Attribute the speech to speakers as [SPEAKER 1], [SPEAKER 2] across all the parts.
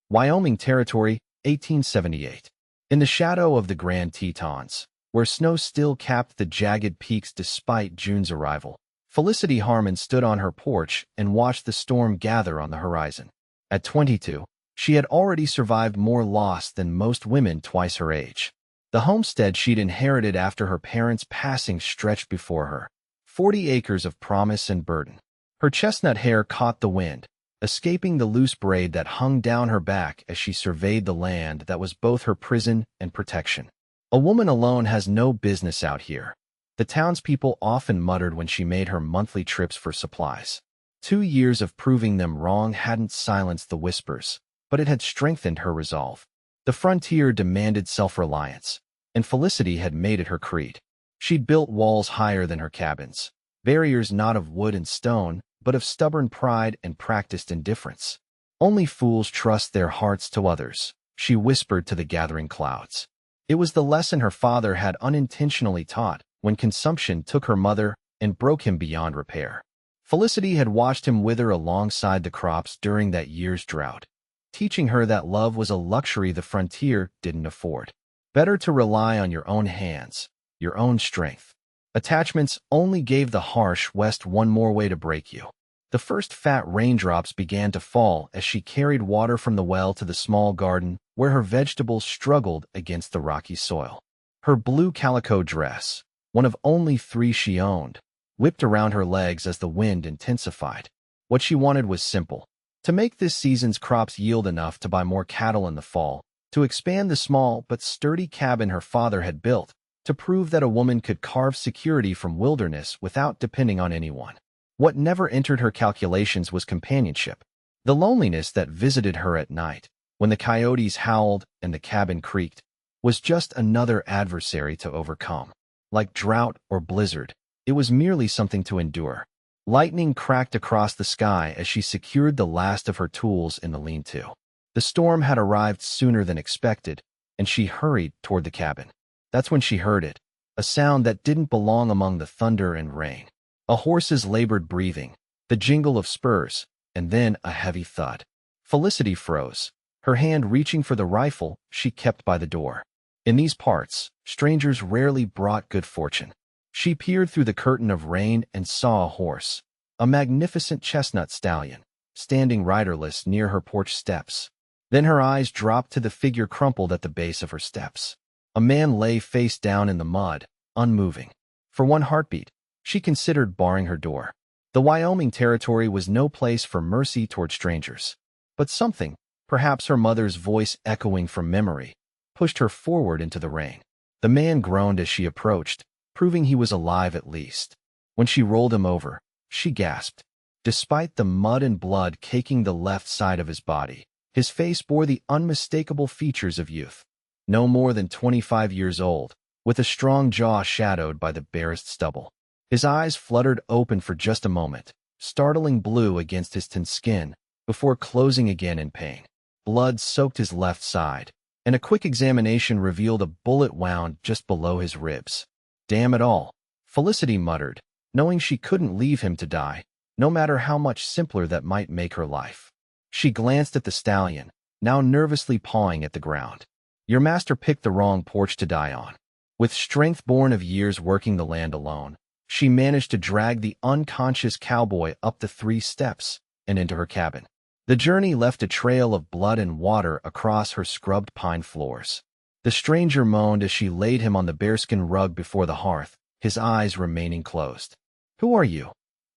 [SPEAKER 1] Wyoming Territory, 1878. In the shadow of the Grand Tetons, where snow still capped the jagged peaks despite June's arrival, Felicity Harmon stood on her porch and watched the storm gather on the horizon. At 22, she had already survived more loss than most women twice her age. The homestead she'd inherited after her parents' passing stretched before her, 40 acres of promise and burden. Her chestnut hair caught the wind, escaping the loose braid that hung down her back as she surveyed the land that was both her prison and protection. "A woman alone has no business out here," the townspeople often muttered when she made her monthly trips for supplies. 2 years of proving them wrong hadn't silenced the whispers, but it had strengthened her resolve. The frontier demanded self-reliance, and Felicity had made it her creed. She'd built walls higher than her cabins, barriers not of wood and stone, but of stubborn pride and practiced indifference. "Only fools trust their hearts to others," she whispered to the gathering clouds. It was the lesson her father had unintentionally taught when consumption took her mother and broke him beyond repair. Felicity had watched him wither alongside the crops during that year's drought, teaching her that love was a luxury the frontier didn't afford. Better to rely on your own hands, your own strength. Attachments only gave the harsh West one more way to break you. The first fat raindrops began to fall as she carried water from the well to the small garden where her vegetables struggled against the rocky soil. Her blue calico dress, one of only 3 she owned, whipped around her legs as the wind intensified. What she wanted was simple: to make this season's crops yield enough to buy more cattle in the fall, to expand the small but sturdy cabin her father had built, to prove that a woman could carve security from wilderness without depending on anyone. What never entered her calculations was companionship, the loneliness that visited her at night, when the coyotes howled and the cabin creaked, was just another adversary to overcome. Like drought or blizzard, it was merely something to endure. Lightning cracked across the sky as she secured the last of her tools in the lean-to. The storm had arrived sooner than expected, and she hurried toward the cabin. That's when she heard it, a sound that didn't belong among the thunder and rain. A horse's labored breathing, the jingle of spurs, and then a heavy thud. Felicity froze, her hand reaching for the rifle she kept by the door. In these parts, strangers rarely brought good fortune. She peered through the curtain of rain and saw a horse, a magnificent chestnut stallion, standing riderless near her porch steps. Then her eyes dropped to the figure crumpled at the base of her steps. A man lay face down in the mud, unmoving. For one heartbeat, she considered barring her door. The Wyoming Territory was no place for mercy toward strangers. But something, perhaps her mother's voice echoing from memory, pushed her forward into the rain. The man groaned as she approached, proving he was alive at least. When she rolled him over, she gasped. Despite the mud and blood caking the left side of his body, his face bore the unmistakable features of youth. No more than 25 years old, with a strong jaw shadowed by the barest stubble. His eyes fluttered open for just a moment, startling blue against his thin skin, before closing again in pain. Blood soaked his left side, and a quick examination revealed a bullet wound just below his ribs. "Damn it all," Felicity muttered, knowing she couldn't leave him to die, no matter how much simpler that might make her life. She glanced at the stallion, now nervously pawing at the ground. "Your master picked the wrong porch to die on." With strength born of years working the land alone, she managed to drag the unconscious cowboy up the 3 steps and into her cabin. The journey left a trail of blood and water across her scrubbed pine floors. The stranger moaned as she laid him on the bearskin rug before the hearth, his eyes remaining closed. "Who are you?"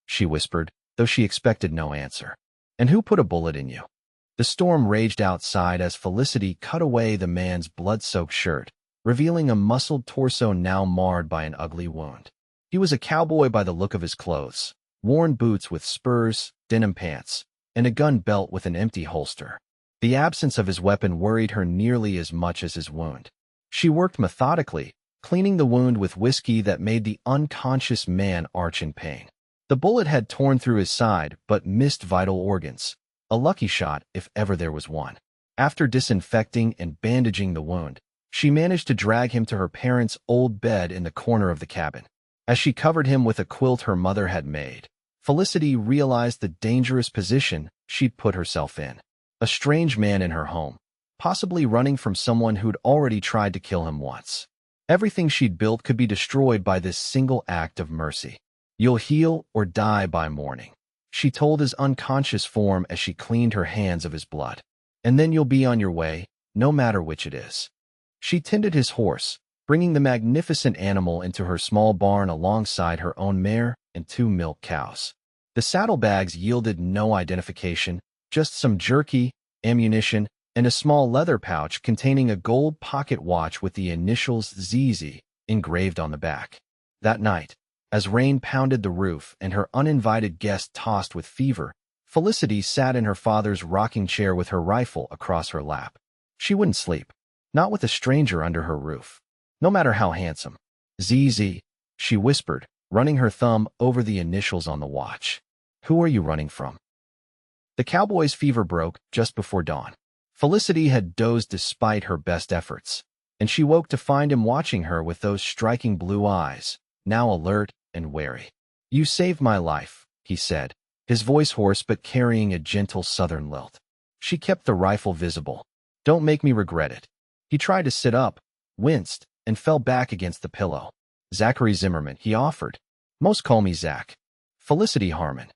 [SPEAKER 1] she whispered, though she expected no answer. "And who put a bullet in you?" The storm raged outside as Felicity cut away the man's blood-soaked shirt, revealing a muscled torso now marred by an ugly wound. He was a cowboy by the look of his clothes, worn boots with spurs, denim pants, and a gun belt with an empty holster. The absence of his weapon worried her nearly as much as his wound. She worked methodically, cleaning the wound with whiskey that made the unconscious man arch in pain. The bullet had torn through his side but missed vital organs. A lucky shot, if ever there was one. After disinfecting and bandaging the wound, she managed to drag him to her parents' old bed in the corner of the cabin. As she covered him with a quilt her mother had made, Felicity realized the dangerous position she'd put herself in. A strange man in her home, possibly running from someone who'd already tried to kill him once. Everything she'd built could be destroyed by this single act of mercy. You'll heal or die by morning, she told his unconscious form as she cleaned her hands of his blood. And then you'll be on your way, no matter which it is. She tended his horse, bringing the magnificent animal into her small barn alongside her own mare and 2 milk cows. The saddlebags yielded no identification, just some jerky, ammunition, and a small leather pouch containing a gold pocket watch with the initials ZZ engraved on the back. That night, as rain pounded the roof and her uninvited guest tossed with fever, Felicity sat in her father's rocking chair with her rifle across her lap. She wouldn't sleep, not with a stranger under her roof, no matter how handsome. ZZ, she whispered, running her thumb over the initials on the watch. Who are you running from? The cowboy's fever broke just before dawn. Felicity had dozed despite her best efforts, and she woke to find him watching her with those striking blue eyes, now alert and wary. You saved my life, he said, his voice hoarse but carrying a gentle southern lilt. She kept the rifle visible. Don't make me regret it. He tried to sit up, winced, and fell back against the pillow. Zachary Zimmerman, he offered. Most call me Zach. Felicity Harmon.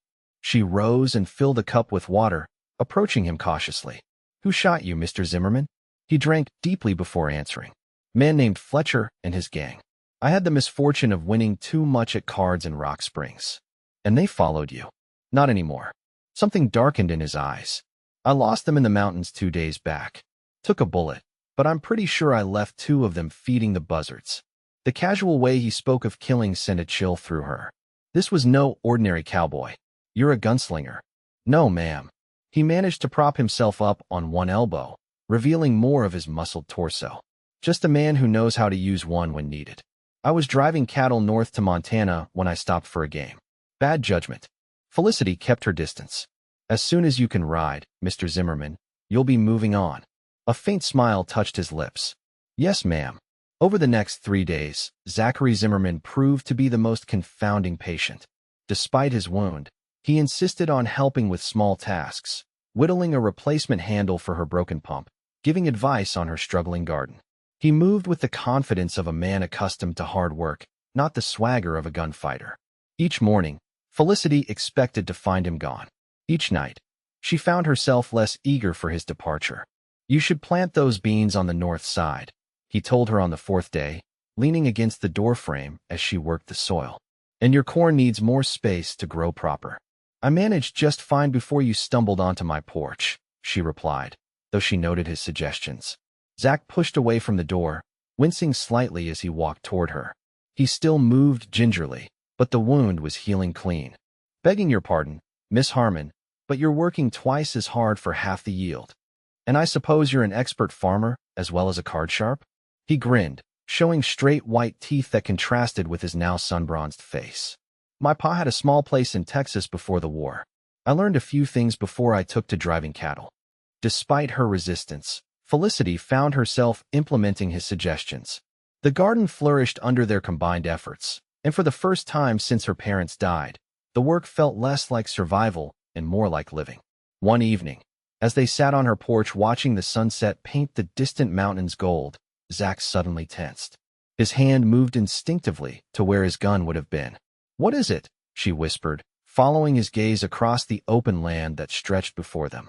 [SPEAKER 1] She rose and filled a cup with water, approaching him cautiously. Who shot you, Mr. Zimmerman? He drank deeply before answering. Man named Fletcher and his gang. I had the misfortune of winning too much at cards in Rock Springs. And they followed you. Not anymore. Something darkened in his eyes. I lost them in the mountains 2 days back. Took a bullet, but I'm pretty sure I left 2 of them feeding the buzzards. The casual way he spoke of killing sent a chill through her. This was no ordinary cowboy. You're a gunslinger. No, ma'am. He managed to prop himself up on one elbow, revealing more of his muscled torso. Just a man who knows how to use one when needed. I was driving cattle north to Montana when I stopped for a game. Bad judgment. Felicity kept her distance. As soon as you can ride, Mr. Zimmerman, you'll be moving on. A faint smile touched his lips. Yes, ma'am. Over the next 3 days, Zachary Zimmerman proved to be the most confounding patient. Despite his wound, he insisted on helping with small tasks, whittling a replacement handle for her broken pump, giving advice on her struggling garden. He moved with the confidence of a man accustomed to hard work, not the swagger of a gunfighter. Each morning, Felicity expected to find him gone. Each night, she found herself less eager for his departure. You should plant those beans on the north side, he told her on the 4th day, leaning against the doorframe as she worked the soil. And your corn needs more space to grow proper. I managed just fine before you stumbled onto my porch, she replied, though she noted his suggestions. Zach pushed away from the door, wincing slightly as he walked toward her. He still moved gingerly, but the wound was healing clean. Begging your pardon, Miss Harmon, but you're working twice as hard for half the yield. And I suppose you're an expert farmer as well as a card sharp? He grinned, showing straight white teeth that contrasted with his now sun-bronzed face. My pa had a small place in Texas before the war. I learned a few things before I took to driving cattle. Despite her resistance, Felicity found herself implementing his suggestions. The garden flourished under their combined efforts, and for the first time since her parents died, the work felt less like survival and more like living. One evening, as they sat on her porch watching the sunset paint the distant mountains gold, Zach suddenly tensed. His hand moved instinctively to where his gun would have been. What is it? She whispered, following his gaze across the open land that stretched before them.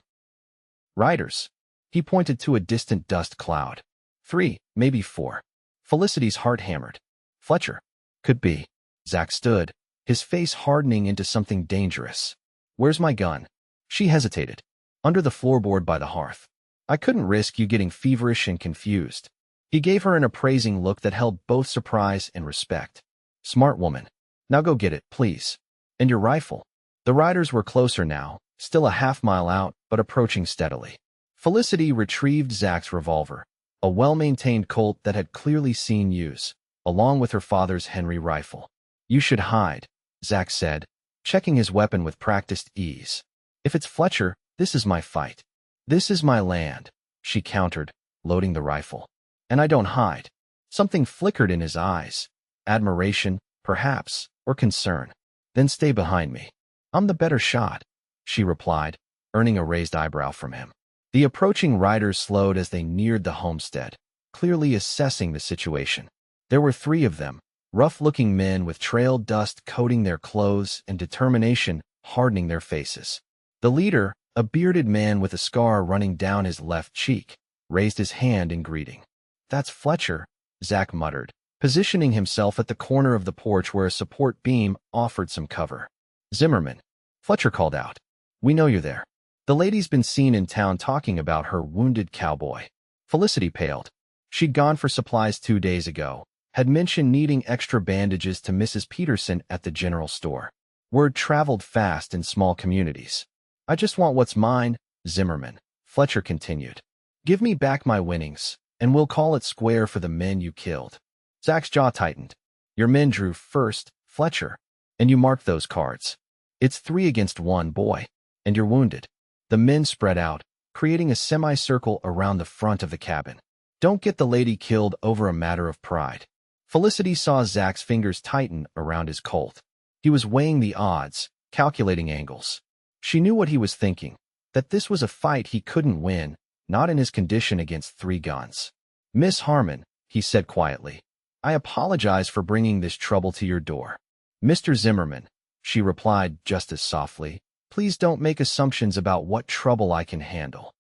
[SPEAKER 1] Riders. He pointed to a distant dust cloud. 3, maybe 4. Felicity's heart hammered. Fletcher. Could be. Zach stood, his face hardening into something dangerous. Where's my gun? She hesitated. Under the floorboard by the hearth. I couldn't risk you getting feverish and confused. He gave her an appraising look that held both surprise and respect. Smart woman. Now go get it, please. And your rifle. The riders were closer now, still a half-mile out, but approaching steadily. Felicity retrieved Zach's revolver, a well-maintained Colt that had clearly seen use, along with her father's Henry rifle. You should hide, Zach said, checking his weapon with practiced ease. If it's Fletcher, this is my fight. This is my land, she countered, loading the rifle. And I don't hide. Something flickered in his eyes. Admiration, perhaps, or concern. Then stay behind me. I'm the better shot, she replied, earning a raised eyebrow from him. The approaching riders slowed as they neared the homestead, clearly assessing the situation. There were 3 of them, rough-looking men with trail dust coating their clothes and determination hardening their faces. The leader, a bearded man with a scar running down his left cheek, raised his hand in greeting. "That's Fletcher," Zach muttered, positioning himself at the corner of the porch where a support beam offered some cover. "Zimmerman," Fletcher called out. "We know you're there. The lady's been seen in town talking about her wounded cowboy." Felicity paled. She'd gone for supplies 2 days ago, had mentioned needing extra bandages to Mrs. Peterson at the general store. Word traveled fast in small communities. "I just want what's mine, Zimmerman," Fletcher continued. "Give me back my winnings, and we'll call it square for the men you killed." Zach's jaw tightened. "Your men drew first, Fletcher, and you marked those cards. It's 3 against 1, boy, and you're wounded." The men spread out, creating a semicircle around the front of the cabin. "Don't get the lady killed over a matter of pride." Felicity saw Zach's fingers tighten around his Colt. He was weighing the odds, calculating angles. She knew what he was thinking, that this was a fight he couldn't win, not in his condition against 3 guns. "Miss Harmon," he said quietly, "I apologize for bringing this trouble to your door." "Mr. Zimmerman," she replied just as softly, "please don't make assumptions about what trouble I can handle."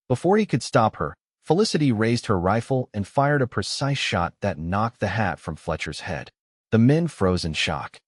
[SPEAKER 1] Before he could stop her, Felicity raised her rifle and fired a precise shot that knocked the hat from Fletcher's head. The men froze in shock.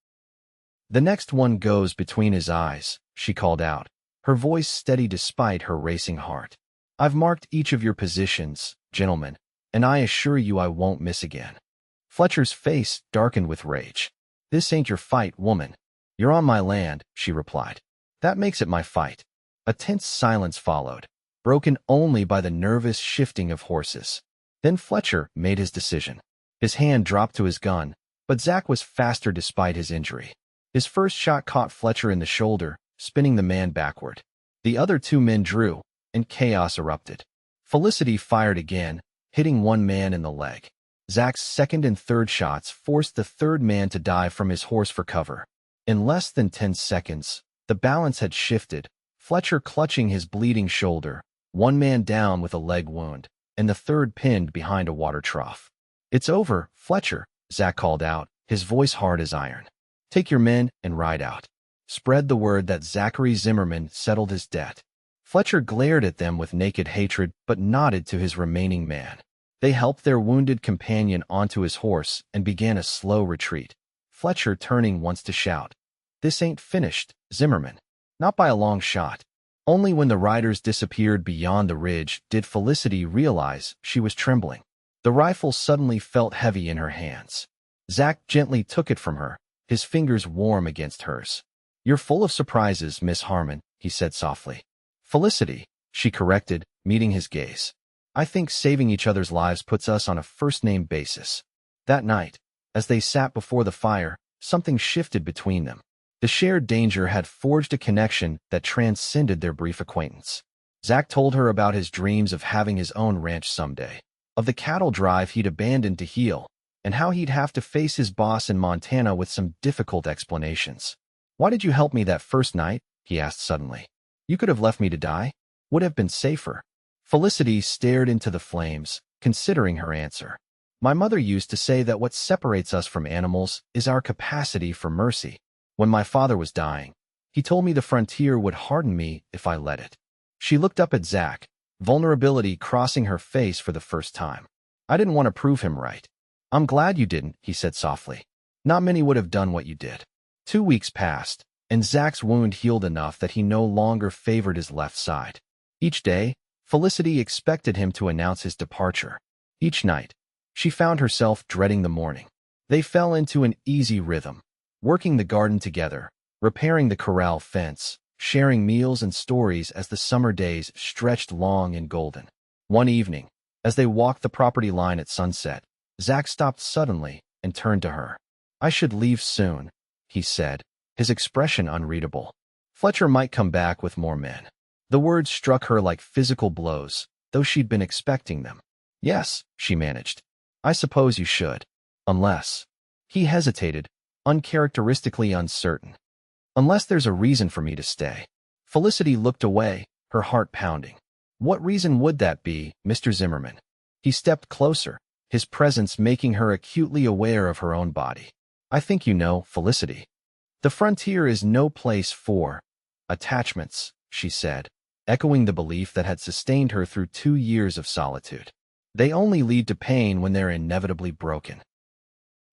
[SPEAKER 1] "The next one goes between his eyes," she called out, her voice steady despite her racing heart. "I've marked each of your positions, gentlemen, and I assure you I won't miss again." Fletcher's face darkened with rage. "This ain't your fight, woman. You're on my land," she replied. "That makes it my fight." A tense silence followed, broken only by the nervous shifting of horses. Then Fletcher made his decision. His hand dropped to his gun, but Zach was faster despite his injury. His first shot caught Fletcher in the shoulder, spinning the man backward. The other 2 men drew, and chaos erupted. Felicity fired again, hitting one man in the leg. Zach's second and third shots forced the third man to dive from his horse for cover. In less than 10 seconds, the balance had shifted, Fletcher clutching his bleeding shoulder, one man down with a leg wound, and the third pinned behind a water trough. "It's over, Fletcher," Zach called out, his voice hard as iron. "Take your men and ride out. Spread the word that Zachary Zimmerman settled his debt." Fletcher glared at them with naked hatred but nodded to his remaining man. They helped their wounded companion onto his horse and began a slow retreat, Fletcher turning once to shout, "This ain't finished, Zimmerman." Not by a long shot. Only when the riders disappeared beyond the ridge did Felicity realize she was trembling. The rifle suddenly felt heavy in her hands. Zach gently took it from her, his fingers warm against hers. "You're full of surprises, Miss Harmon," he said softly. "Felicity," she corrected, meeting his gaze. "I think saving each other's lives puts us on a first-name basis." That night, as they sat before the fire, something shifted between them. The shared danger had forged a connection that transcended their brief acquaintance. Zach told her about his dreams of having his own ranch someday, of the cattle drive he'd abandoned to heal, and how he'd have to face his boss in Montana with some difficult explanations. "Why did you help me that first night?" he asked suddenly. "You could have left me to die. Would have been safer." Felicity stared into the flames, considering her answer. "My mother used to say that what separates us from animals is our capacity for mercy. When my father was dying, he told me the frontier would harden me if I let it." She looked up at Zach, vulnerability crossing her face for the first time. "I didn't want to prove him right." "I'm glad you didn't," he said softly. "Not many would have done what you did." 2 weeks passed, and Zach's wound healed enough that he no longer favored his left side. Each day, Felicity expected him to announce his departure. Each night, she found herself dreading the morning. They fell into an easy rhythm, working the garden together, repairing the corral fence, sharing meals and stories as the summer days stretched long and golden. One evening, as they walked the property line at sunset, Zach stopped suddenly and turned to her. "I should leave soon," he said, his expression unreadable. "Fletcher might come back with more men." The words struck her like physical blows, though she'd been expecting them. "Yes," she managed. "I suppose you should. Unless—" He hesitated, uncharacteristically uncertain. "Unless there's a reason for me to stay." Felicity looked away, her heart pounding. What reason would that be, Mr. Zimmerman? He stepped closer, his presence making her acutely aware of her own body. I think you know, Felicity. The frontier is no place for attachments, she said, echoing the belief that had sustained her through 2 years of solitude. They only lead to pain when they're inevitably broken.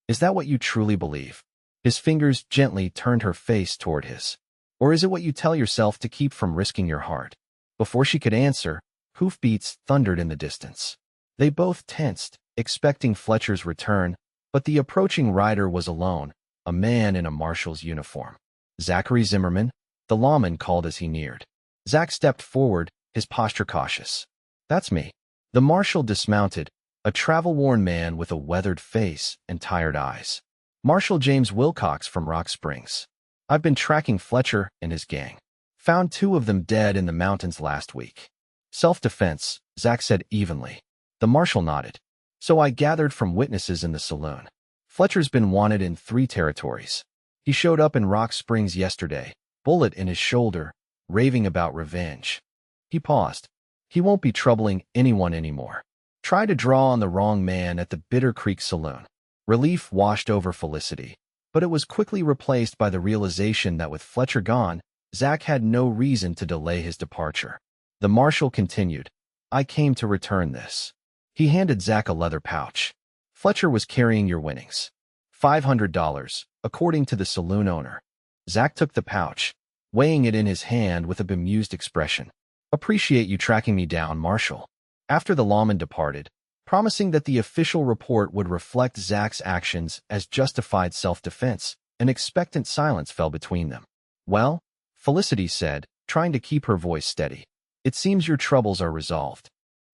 [SPEAKER 1] Is that what you truly believe? His fingers gently turned her face toward his. Or is it what you tell yourself to keep from risking your heart? Before she could answer, hoofbeats thundered in the distance. They both tensed, expecting Fletcher's return, but the approaching rider was alone, a man in a marshal's uniform. Zachary Zimmerman, the lawman called as he neared. Zach stepped forward, his posture cautious. That's me. The marshal dismounted, a travel-worn man with a weathered face and tired eyes. Marshal James Wilcox from Rock Springs. I've been tracking Fletcher and his gang. Found 2 of them dead in the mountains last week. Self-defense, Zach said evenly. The marshal nodded. So I gathered from witnesses in the saloon. Fletcher's been wanted in 3 territories. He showed up in Rock Springs yesterday, bullet in his shoulder, raving about revenge. He paused. He won't be troubling anyone anymore. Try to draw on the wrong man at the Bitter Creek Saloon. Relief washed over Felicity, but it was quickly replaced by the realization that with Fletcher gone, Zach had no reason to delay his departure. The marshal continued, I came to return this. He handed Zach a leather pouch. Fletcher was carrying your winnings. $500, according to the saloon owner. Zach took the pouch, weighing it in his hand with a bemused expression. Appreciate you tracking me down, Marshal. After the lawman departed, promising that the official report would reflect Zach's actions as justified self-defense, an expectant silence fell between them. Well, Felicity said, trying to keep her voice steady. It seems your troubles are resolved.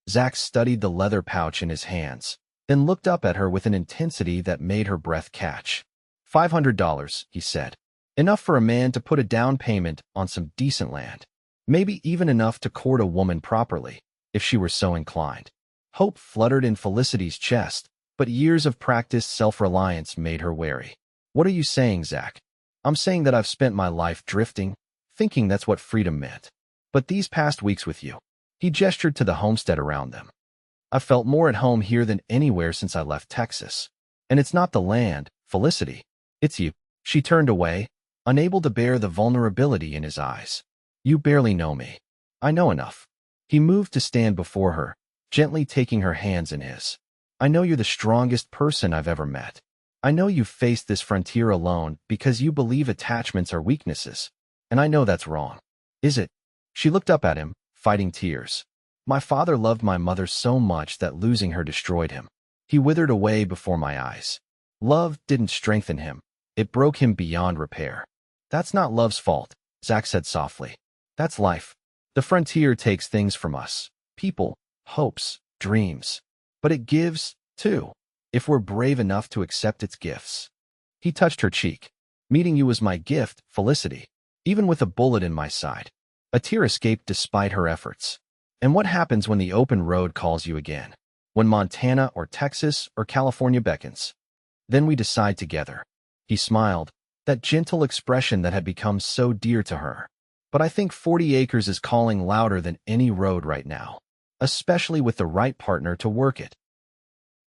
[SPEAKER 1] Zach studied the leather pouch in his hands, then looked up at her with an intensity that made her breath catch. $500, he said. Enough for a man to put a down payment on some decent land. Maybe even enough to court a woman properly, if she were so inclined. Hope fluttered in Felicity's chest, but years of practiced self-reliance made her wary. What are you saying, Zach? I'm saying that I've spent my life drifting, thinking that's what freedom meant. But these past weeks with you, he gestured to the homestead around them. I felt more at home here than anywhere since I left Texas. And it's not the land, Felicity. It's you. She turned away, unable to bear the vulnerability in his eyes. You barely know me. I know enough. He moved to stand before her, gently taking her hands in his. I know you're the strongest person I've ever met. I know you've faced this frontier alone because you believe attachments are weaknesses. And I know that's wrong. Is it? She looked up at him, fighting tears. My father loved my mother so much that losing her destroyed him. He withered away before my eyes. Love didn't strengthen him. It broke him beyond repair. That's not love's fault, Zach said softly. That's life. The frontier takes things from us. People, hopes, dreams. But it gives, too, if we're brave enough to accept its gifts. He touched her cheek. Meeting you was my gift, Felicity. Even with a bullet in my side. A tear escaped despite her efforts. And what happens when the open road calls you again? When Montana or Texas or California beckons? Then we decide together. He smiled, that gentle expression that had become so dear to her. But I think 40 acres is calling louder than any road right now, especially with the right partner to work it.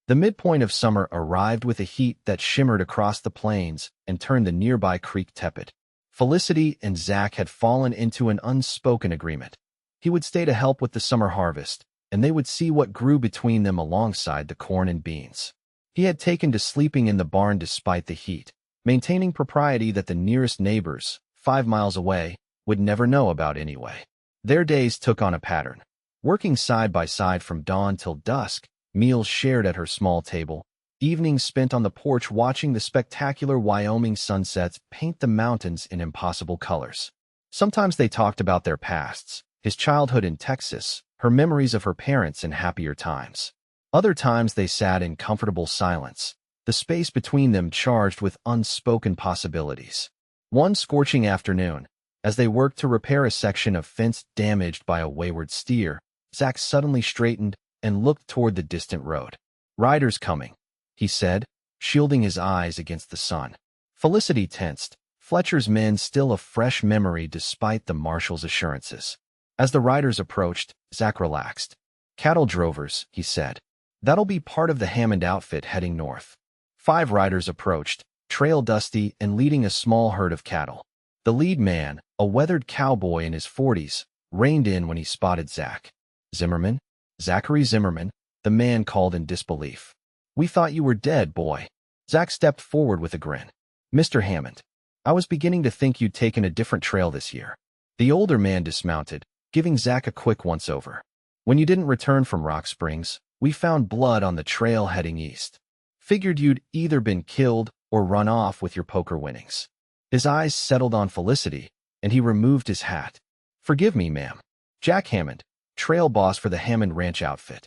[SPEAKER 1] The midpoint of summer arrived with a heat that shimmered across the plains and turned the nearby creek tepid. Felicity and Zach had fallen into an unspoken agreement. He would stay to help with the summer harvest, and they would see what grew between them alongside the corn and beans. He had taken to sleeping in the barn despite the heat, maintaining propriety that the nearest neighbors, 5 miles away, would never know about anyway. Their days took on a pattern. Working side by side from dawn till dusk, meals shared at her small table, evenings spent on the porch watching the spectacular Wyoming sunsets paint the mountains in impossible colors. Sometimes they talked about their pasts, his childhood in Texas, her memories of her parents in happier times. Other times they sat in comfortable silence, the space between them charged with unspoken possibilities. One scorching afternoon, as they worked to repair a section of fence damaged by a wayward steer, Zach suddenly straightened and looked toward the distant road. Riders coming, he said, shielding his eyes against the sun. Felicity tensed, Fletcher's men still a fresh memory despite the marshal's assurances. As the riders approached, Zach relaxed. Cattle drovers, he said. That'll be part of the Hammond outfit heading north. 5 riders approached, trail dusty and leading a small herd of cattle. The lead man, a weathered cowboy in his 40s, reined in when he spotted Zach. Zimmerman? Zachary Zimmerman, the man called in disbelief. We thought you were dead, boy. Zach stepped forward with a grin. Mr. Hammond, I was beginning to think you'd taken a different trail this year. The older man dismounted, giving Zach a quick once-over. When you didn't return from Rock Springs, we found blood on the trail heading east. Figured you'd either been killed or run off with your poker winnings. His eyes settled on Felicity, and he removed his hat. Forgive me, ma'am. Jack Hammond, trail boss for the Hammond Ranch outfit.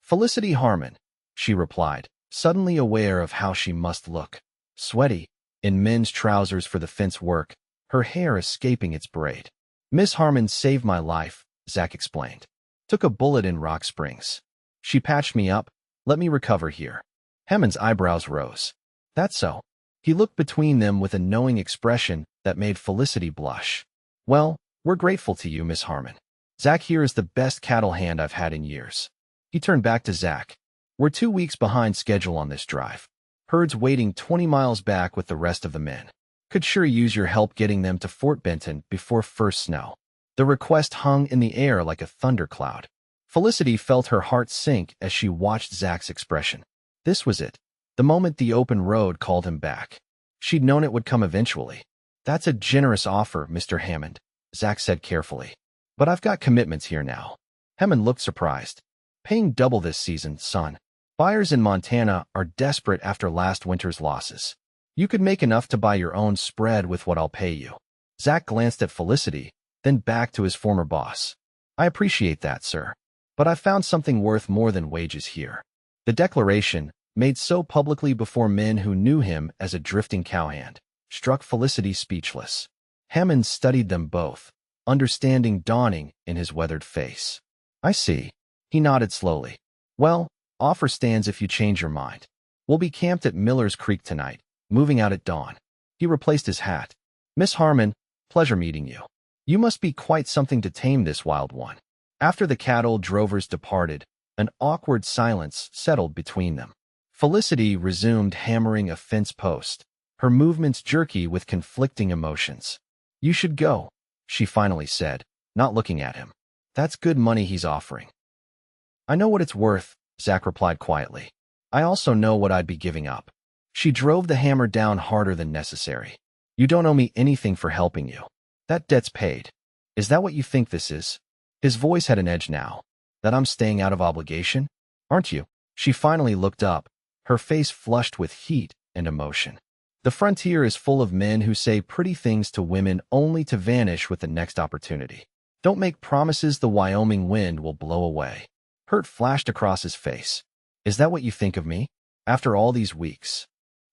[SPEAKER 1] Felicity Harmon, she replied, suddenly aware of how she must look. Sweaty, in men's trousers for the fence work, her hair escaping its braid. Miss Harmon saved my life, Zach explained. Took a bullet in Rock Springs. She patched me up, let me recover here. Hammond's eyebrows rose. That's so. He looked between them with a knowing expression that made Felicity blush. Well, we're grateful to you, Miss Harmon. Zach here is the best cattle hand I've had in years. He turned back to Zach. We're 2 weeks behind schedule on this drive. Herd's waiting 20 miles back with the rest of the men. Could sure use your help getting them to Fort Benton before first snow. The request hung in the air like a thundercloud. Felicity felt her heart sink as she watched Zach's expression. This was it. The moment the open road called him back. She'd known it would come eventually. That's a generous offer, Mr. Hammond, Zach said carefully. But I've got commitments here now. Hammond looked surprised. Paying double this season, son. Buyers in Montana are desperate after last winter's losses. You could make enough to buy your own spread with what I'll pay you. Zach glanced at Felicity, then back to his former boss. I appreciate that, sir. But I found something worth more than wages here. The declaration, made so publicly before men who knew him as a drifting cowhand, struck Felicity speechless. Hammond studied them both, understanding dawning in his weathered face. I see. He nodded slowly. Well, offer stands if you change your mind. We'll be camped at Miller's Creek tonight, moving out at dawn. He replaced his hat. Miss Harmon, pleasure meeting you. You must be quite something to tame this wild one. After the cattle drovers departed, an awkward silence settled between them. Felicity resumed hammering a fence post, her movements jerky with conflicting emotions. You should go, she finally said, not looking at him. That's good money he's offering. I know what it's worth, Zach replied quietly. I also know what I'd be giving up. She drove the hammer down harder than necessary. You don't owe me anything for helping you. That debt's paid. Is that what you think this is? His voice had an edge now. That I'm staying out of obligation? Aren't you? She finally looked up, her face flushed with heat and emotion. The frontier is full of men who say pretty things to women only to vanish with the next opportunity. Don't make promises the Wyoming wind will blow away. Hurt flashed across his face. Is that what you think of me? After all these weeks?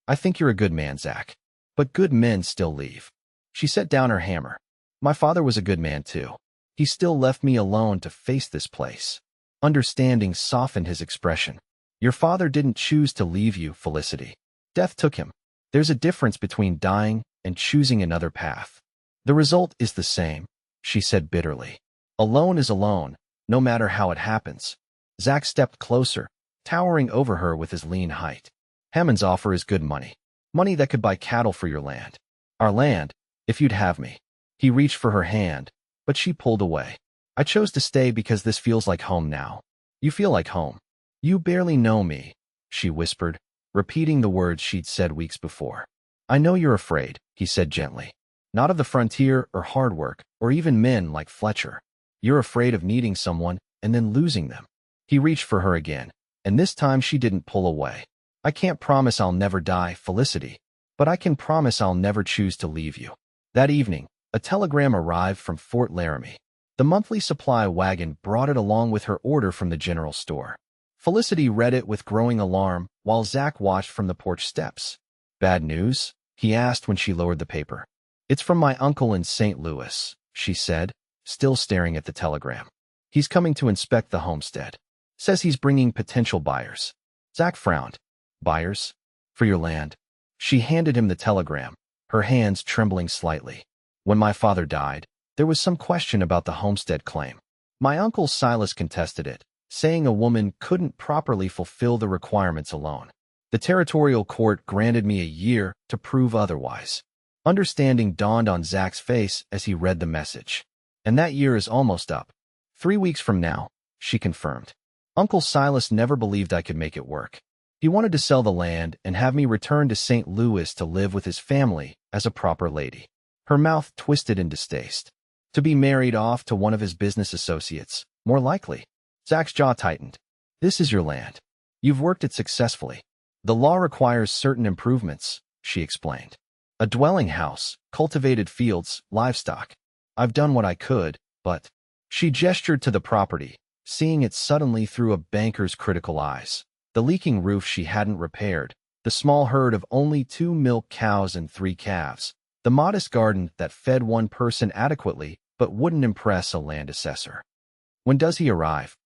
[SPEAKER 1] I think you're a good man, Zach. But good men still leave. She set down her hammer. My father was a good man, too. He still left me alone to face this place. Understanding softened his expression. Your father didn't choose to leave you, Felicity. Death took him. There's a difference between dying and choosing another path. The result is the same, she said bitterly. Alone is alone, no matter how it happens. Zach stepped closer, towering over her with his lean height. Hammond's offer is good money. Money that could buy cattle for your land. Our land, if you'd have me. He reached for her hand, but she pulled away. I chose to stay because this feels like home now. You feel like home. You barely know me, she whispered, repeating the words she'd said weeks before. I know you're afraid, he said gently. Not of the frontier or hard work, or even men like Fletcher. You're afraid of needing someone and then losing them. He reached for her again, and this time she didn't pull away. I can't promise I'll never die, Felicity, but I can promise I'll never choose to leave you. That evening, a telegram arrived from Fort Laramie. The monthly supply wagon brought it along with her order from the general store. Felicity read it with growing alarm while Zach watched from the porch steps. Bad news? He asked when she lowered the paper. It's from my uncle in St. Louis, she said, still staring at the telegram. He's coming to inspect the homestead. Says he's bringing potential buyers. Zach frowned. Buyers? For your land? She handed him the telegram, her hands trembling slightly. When my father died, there was some question about the homestead claim. My uncle Silas contested it, saying a woman couldn't properly fulfill the requirements alone. The territorial court granted me a year to prove otherwise. Understanding dawned on Zach's face as he read the message. And that year is almost up. 3 weeks from now, she confirmed. Uncle Silas never believed I could make it work. He wanted to sell the land and have me return to St. Louis to live with his family as a proper lady. Her mouth twisted in distaste. To be married off to one of his business associates, more likely. Zach's jaw tightened. This is your land. You've worked it successfully. The law requires certain improvements, she explained. A dwelling house, cultivated fields, livestock. I've done what I could, but... She gestured to the property, seeing it suddenly through a banker's critical eyes. The leaking roof she hadn't repaired, the small herd of only 2 milk cows and 3 calves, the modest garden that fed one person adequately but wouldn't impress a land assessor. When does he arrive?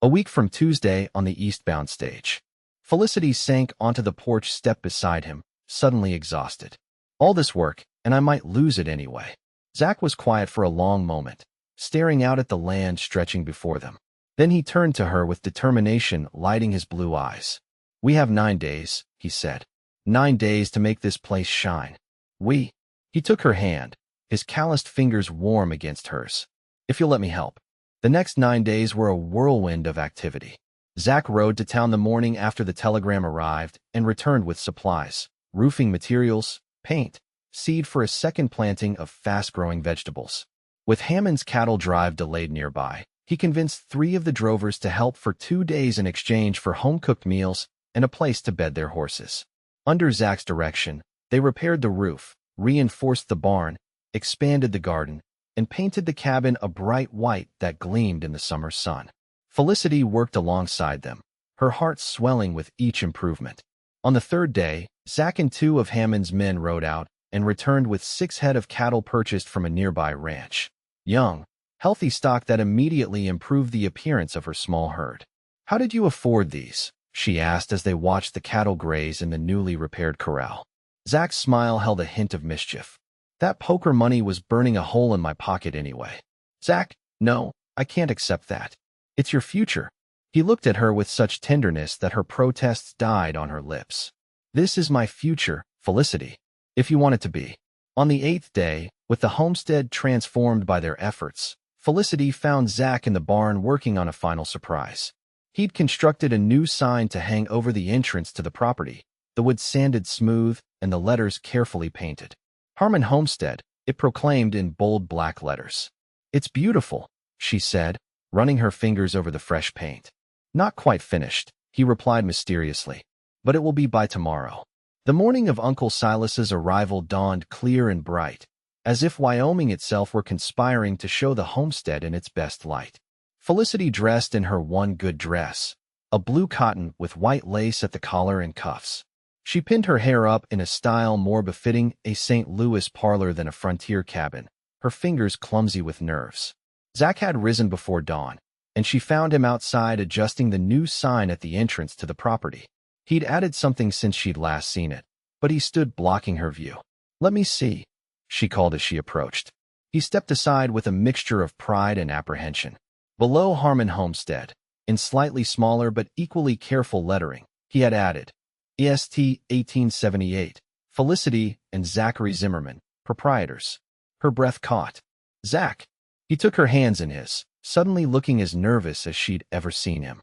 [SPEAKER 1] A week from Tuesday on the eastbound stage. Felicity sank onto the porch step beside him, suddenly exhausted. All this work, and I might lose it anyway. Zach was quiet for a long moment, staring out at the land stretching before them. Then he turned to her with determination lighting his blue eyes. We have 9 days, he said. 9 days to make this place shine. He took her hand, his calloused fingers warm against hers. If you'll let me help. The next 9 days were a whirlwind of activity. Zach rode to town the morning after the telegram arrived and returned with supplies, roofing materials, paint, seed for a second planting of fast-growing vegetables. With Hammond's cattle drive delayed nearby, he convinced 3 of the drovers to help for 2 days in exchange for home-cooked meals and a place to bed their horses. Under Zach's direction, they repaired the roof, reinforced the barn, expanded the garden, and painted the cabin a bright white that gleamed in the summer sun. Felicity worked alongside them, her heart swelling with each improvement. On the 3rd day, Zach and 2 of Hammond's men rode out and returned with 6 head of cattle purchased from a nearby ranch. Young, healthy stock that immediately improved the appearance of her small herd. How did you afford these? She asked as they watched the cattle graze in the newly repaired corral. Zach's smile held a hint of mischief. That poker money was burning a hole in my pocket anyway. Zach, no, I can't accept that. It's your future. He looked at her with such tenderness that her protests died on her lips. This is my future, Felicity, if you want it to be. On the 8th day, with the homestead transformed by their efforts, Felicity found Zach in the barn working on a final surprise. He'd constructed a new sign to hang over the entrance to the property, the wood sanded smooth and the letters carefully painted. Harmon Homestead, it proclaimed in bold black letters. It's beautiful, she said, running her fingers over the fresh paint. Not quite finished, he replied mysteriously, but it will be by tomorrow. The morning of Uncle Silas's arrival dawned clear and bright, as if Wyoming itself were conspiring to show the homestead in its best light. Felicity dressed in her one good dress, a blue cotton with white lace at the collar and cuffs. She pinned her hair up in a style more befitting a St. Louis parlor than a frontier cabin, her fingers clumsy with nerves. Zach had risen before dawn, and she found him outside adjusting the new sign at the entrance to the property. He'd added something since she'd last seen it, but he stood blocking her view. Let me see, she called as she approached. He stepped aside with a mixture of pride and apprehension. Below Harmon Homestead, in slightly smaller but equally careful lettering, he had added, EST 1878, Felicity and Zachary Zimmerman, proprietors. Her breath caught. Zach. He took her hands in his, suddenly looking as nervous as she'd ever seen him.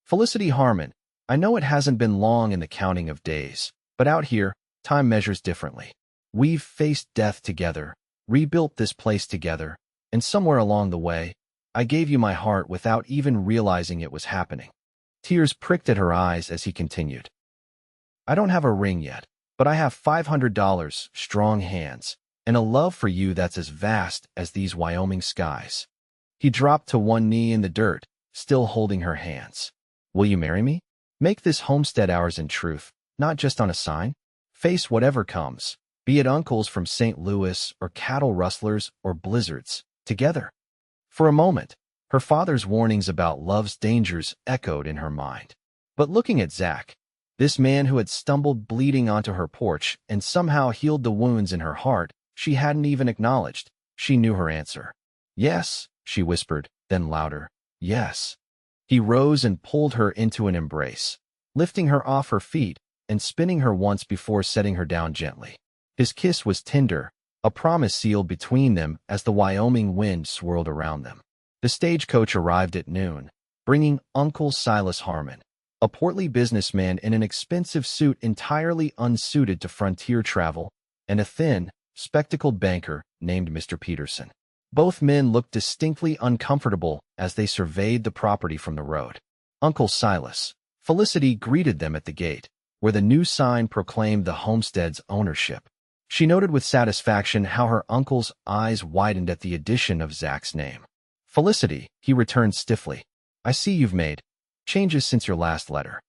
[SPEAKER 1] Felicity Harmon, I know it hasn't been long in the counting of days, but out here, time measures differently. We've faced death together, rebuilt this place together, and somewhere along the way, I gave you my heart without even realizing it was happening. Tears pricked at her eyes as he continued. I don't have a ring yet, but I have $500, strong hands, and a love for you that's as vast as these Wyoming skies. He dropped to one knee in the dirt, still holding her hands. Will you marry me? Make this homestead ours in truth, not just on a sign. Face whatever comes, be it uncles from St. Louis or cattle rustlers or blizzards, together. For a moment, her father's warnings about love's dangers echoed in her mind. But looking at Zach, this man who had stumbled bleeding onto her porch and somehow healed the wounds in her heart she hadn't even acknowledged, she knew her answer. Yes, she whispered, then louder, "Yes." He rose and pulled her into an embrace, lifting her off her feet and spinning her once before setting her down gently. His kiss was tender, a promise sealed between them as the Wyoming wind swirled around them. The stagecoach arrived at noon, bringing Uncle Silas Harmon, a portly businessman in an expensive suit entirely unsuited to frontier travel, and a thin, spectacled banker named Mr. Peterson. Both men looked distinctly uncomfortable as they surveyed the property from the road. Uncle Silas, Felicity greeted them at the gate, where the new sign proclaimed the homestead's ownership. She noted with satisfaction how her uncle's eyes widened at the addition of Zach's name. "Felicity," he returned stiffly, "I see you've made changes since your last letter."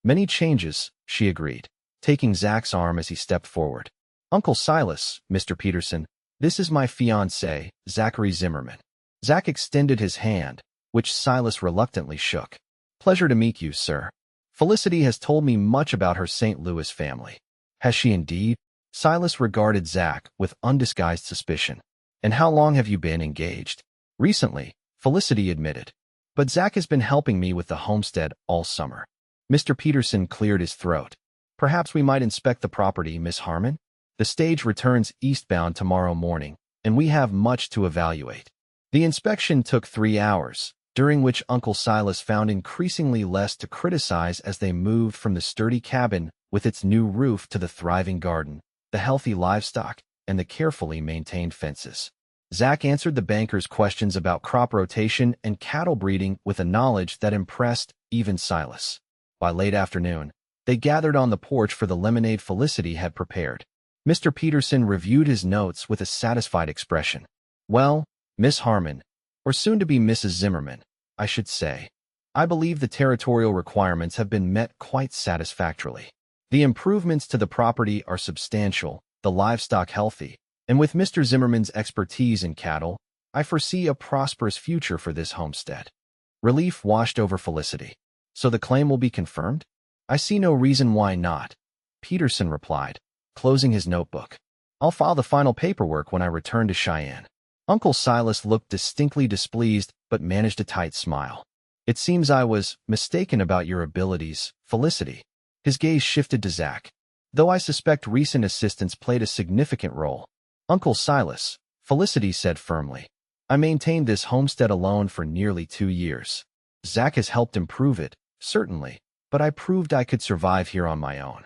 [SPEAKER 1] "Many changes," she agreed, taking Zach's arm as he stepped forward. "Uncle Silas, Mr. Peterson, this is my fiancé, Zachary Zimmerman." Zach extended his hand, which Silas reluctantly shook. "Pleasure to meet you, sir. Felicity has told me much about her St. Louis family." "Has she indeed?" Silas regarded Zach with undisguised suspicion. "And how long have you been engaged?" "Recently," Felicity admitted. "But Zach has been helping me with the homestead all summer." Mr. Peterson cleared his throat. "Perhaps we might inspect the property, Miss Harmon? The stage returns eastbound tomorrow morning, and we have much to evaluate." The inspection took 3 hours, during which Uncle Silas found increasingly less to criticize as they moved from the sturdy cabin with its new roof to the thriving garden, the healthy livestock, and the carefully maintained fences. Zach answered the banker's questions about crop rotation and cattle breeding with a knowledge that impressed even Silas. By late afternoon, they gathered on the porch for the lemonade Felicity had prepared. Mr. Peterson reviewed his notes with a satisfied expression. "Well, Miss Harmon, or soon-to-be Mrs. Zimmerman, I should say, I believe the territorial requirements have been met quite satisfactorily. The improvements to the property are substantial, the livestock healthy, and with Mr. Zimmerman's expertise in cattle, I foresee a prosperous future for this homestead." Relief washed over Felicity. "So the claim will be confirmed?" "I see no reason why not," Peterson replied, closing his notebook. "I'll file the final paperwork when I return to Cheyenne." Uncle Silas looked distinctly displeased but managed a tight smile. "It seems I was mistaken about your abilities, Felicity." His gaze shifted to Zach. "Though I suspect recent assistance played a significant role." "Uncle Silas," Felicity said firmly, "I maintained this homestead alone for nearly 2 years. Zach has helped improve it, certainly, but I proved I could survive here on my own."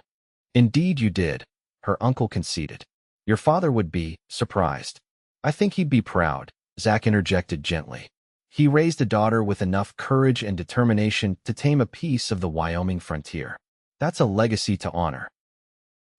[SPEAKER 1] "Indeed you did," her uncle conceded. "Your father would be surprised." "I think he'd be proud," Zach interjected gently. "He raised a daughter with enough courage and determination to tame a piece of the Wyoming frontier. That's a legacy to honor."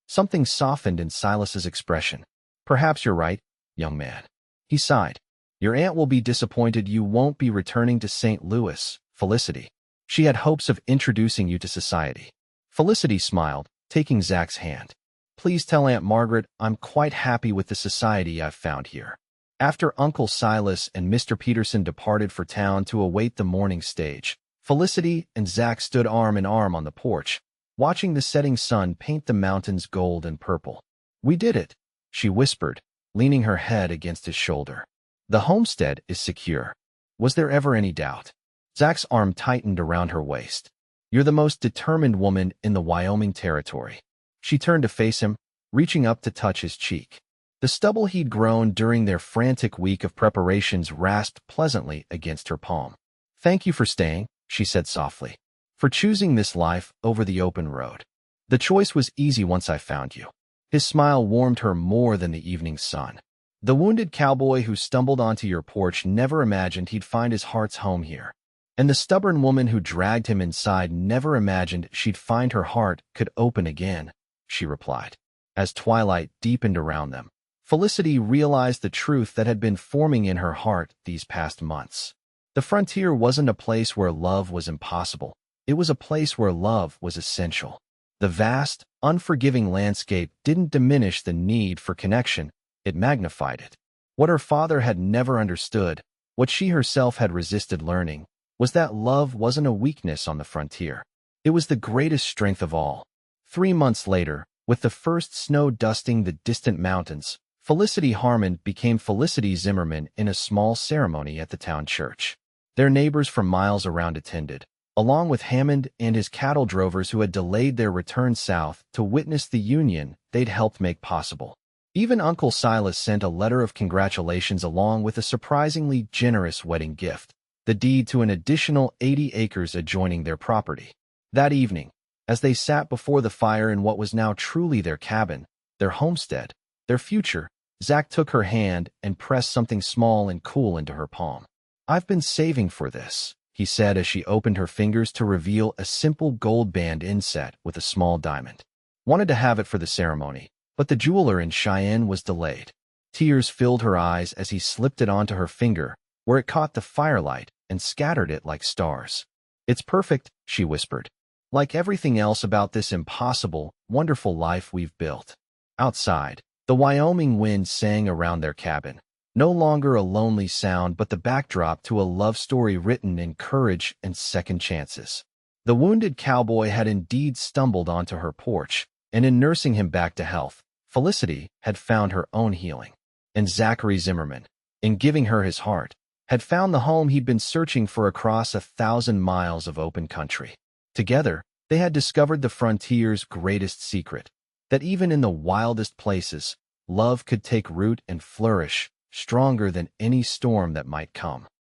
[SPEAKER 1] Something softened in Silas's expression. "Perhaps you're right, young man." He sighed. "Your aunt will be disappointed you won't be returning to St. Louis, Felicity. She had hopes of introducing you to society." Felicity smiled, taking Zach's hand. "Please tell Aunt Margaret I'm quite happy with the society I've found here." After Uncle Silas and Mr. Peterson departed for town to await the morning stage, Felicity and Zach stood arm in arm on the porch, watching the setting sun paint the mountains gold and purple. "We did it," she whispered, leaning her head against his shoulder. "The homestead is secure." Was there ever any doubt? Zach's arm tightened around her waist. "You're the most determined woman in the Wyoming Territory." She turned to face him, reaching up to touch his cheek. The stubble he'd grown during their frantic week of preparations rasped pleasantly against her palm. "Thank you for staying," she said softly, "for choosing this life over the open road. The choice was easy once I found you." His smile warmed her more than the evening sun. "The wounded cowboy who stumbled onto your porch never imagined he'd find his heart's home here. And the stubborn woman who dragged him inside never imagined she'd find her heart could open again," she replied. As twilight deepened around them, Felicity realized the truth that had been forming in her heart these past months. The frontier wasn't a place where love was impossible. It was a place where love was essential. The vast, unforgiving landscape didn't diminish the need for connection, it magnified it. What her father had never understood, what she herself had resisted learning, was that love wasn't a weakness on the frontier. It was the greatest strength of all. 3 months later, with the first snow dusting the distant mountains, Felicity Harmon became Felicity Zimmerman in a small ceremony at the town church. Their neighbors from miles around attended, along with Hammond and his cattle drovers who had delayed their return south to witness the union they'd helped make possible. Even Uncle Silas sent a letter of congratulations along with a surprisingly generous wedding gift, the deed to an additional 80 acres adjoining their property. That evening, as they sat before the fire in what was now truly their cabin, their homestead, their future, Zach took her hand and pressed something small and cool into her palm. "I've been saving for this," he said as she opened her fingers to reveal a simple gold band inset with a small diamond. Wanted to have it for the ceremony, but the jeweler in Cheyenne was delayed. Tears filled her eyes as he slipped it onto her finger, where it caught the firelight and scattered it like stars. "It's perfect," she whispered. "Like everything else about this impossible, wonderful life we've built." Outside, the Wyoming wind sang around their cabin, no longer a lonely sound but the backdrop to a love story written in courage and second chances. The wounded cowboy had indeed stumbled onto her porch, and in nursing him back to health, Felicity had found her own healing. And Zachary Zimmerman, in giving her his heart, had found the home he'd been searching for across 1,000 miles of open country. Together, they had discovered the frontier's greatest secret, that even in the wildest places, love could take root and flourish, stronger than any storm that might come.